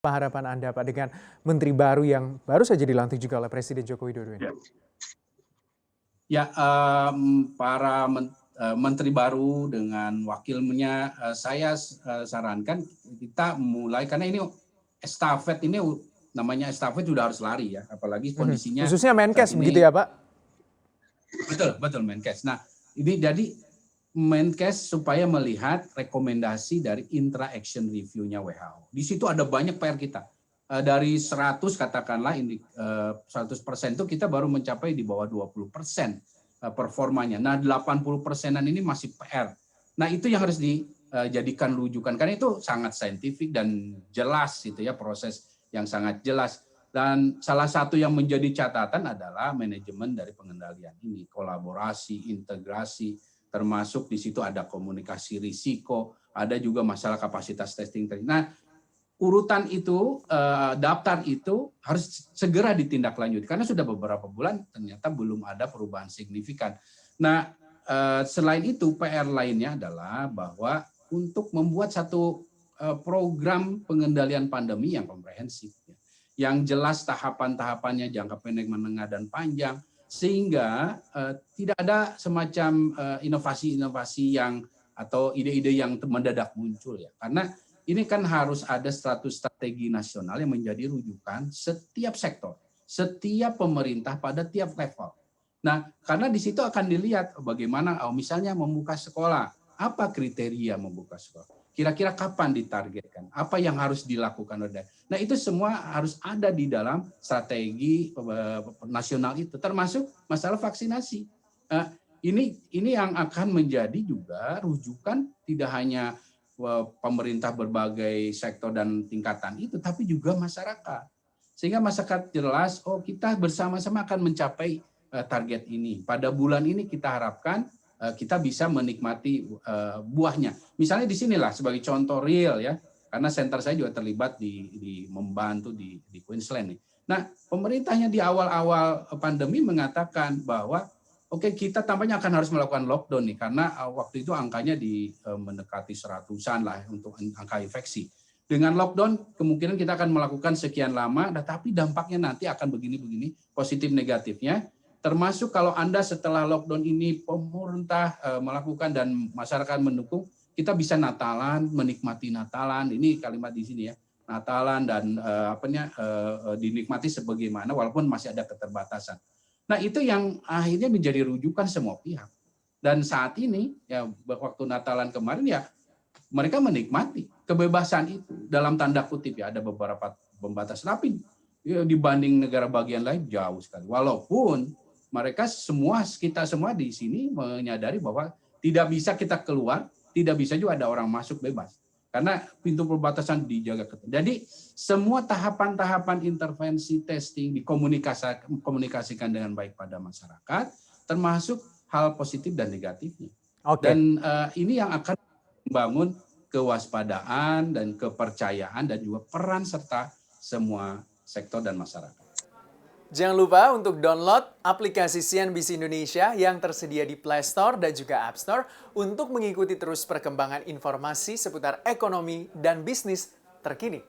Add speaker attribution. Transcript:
Speaker 1: Apa harapan Anda Pak dengan menteri baru yang baru saja dilantik juga oleh Presiden Joko Widodo ini?
Speaker 2: Ya, menteri baru dengan wakilnya, saya sarankan kita mulai karena ini estafet ini namanya estafet sudah harus lari ya, apalagi kondisinya
Speaker 1: Khususnya
Speaker 2: saat
Speaker 1: Menkes begitu
Speaker 2: ini.
Speaker 1: ya Pak?
Speaker 2: Betul Menkes. Nah, ini jadi Menkes supaya melihat rekomendasi dari intra-action review-nya WHO. Di situ ada banyak PR kita. Dari 100 katakanlah ini 100% itu kita baru mencapai di bawah 20% performanya. Nah, 80%-an ini masih PR. Nah, itu yang harus dijadikan rujukan karena itu sangat saintifik dan jelas gitu ya, proses yang sangat jelas. Dan salah satu yang menjadi catatan adalah manajemen dari pengendalian ini, kolaborasi, integrasi, termasuk di situ ada komunikasi risiko, ada juga masalah kapasitas testing. Nah, urutan itu, daftar itu harus segera ditindaklanjuti karena sudah beberapa bulan ternyata belum ada perubahan signifikan. Nah, selain itu PR lainnya adalah bahwa untuk membuat satu program pengendalian pandemi yang komprehensif, yang jelas tahapan-tahapannya jangka pendek, menengah, dan panjang, sehingga tidak ada semacam inovasi-inovasi yang atau ide-ide yang mendadak muncul ya. Karena ini kan harus ada strategi nasional yang menjadi rujukan setiap sektor, setiap pemerintah pada tiap level. Nah, karena di situ akan dilihat bagaimana, misalnya membuka sekolah, apa kriteria membuka sekolah? Kira-kira kapan ditargetkan? Apa yang harus dilakukan? Nah, itu semua harus ada di dalam strategi nasional itu, termasuk masalah vaksinasi. Ini yang akan menjadi juga rujukan tidak hanya pemerintah berbagai sektor dan tingkatan itu, tapi juga masyarakat. Sehingga masyarakat jelas, kita bersama-sama akan mencapai target ini. Pada bulan ini kita harapkan kita bisa menikmati buahnya. Misalnya di sinilah sebagai contoh real ya, karena center saya juga terlibat di membantu di Queensland nih. Nah, pemerintahnya di awal-awal pandemi mengatakan bahwa kita tampaknya akan harus melakukan lockdown nih, karena waktu itu angkanya mendekati 100-an lah untuk angka infeksi. Dengan lockdown kemungkinan kita akan melakukan sekian lama, tapi dampaknya nanti akan begini-begini, positif negatifnya. Termasuk kalau Anda setelah lockdown ini pemerintah melakukan dan masyarakat mendukung, kita bisa Natalan, menikmati Natalan. Ini kalimat di sini ya, Natalan dan dinikmati sebagaimana walaupun masih ada keterbatasan. Nah, itu yang akhirnya menjadi rujukan semua pihak. Dan saat ini ya waktu Natalan kemarin ya mereka menikmati kebebasan itu dalam tanda kutip ya, ada beberapa pembatasan, tapi ya, dibanding negara bagian lain jauh sekali. Walaupun kita semua di sini menyadari bahwa tidak bisa kita keluar, tidak bisa juga ada orang masuk bebas. Karena pintu perbatasan dijaga ketat. Jadi semua tahapan-tahapan intervensi testing dikomunikasikan dengan baik pada masyarakat, termasuk hal positif dan negatifnya. Dan ini yang akan membangun kewaspadaan dan kepercayaan dan juga peran serta semua sektor dan masyarakat.
Speaker 1: Jangan lupa untuk download aplikasi CNBC Indonesia yang tersedia di Play Store dan juga App Store untuk mengikuti terus perkembangan informasi seputar ekonomi dan bisnis terkini.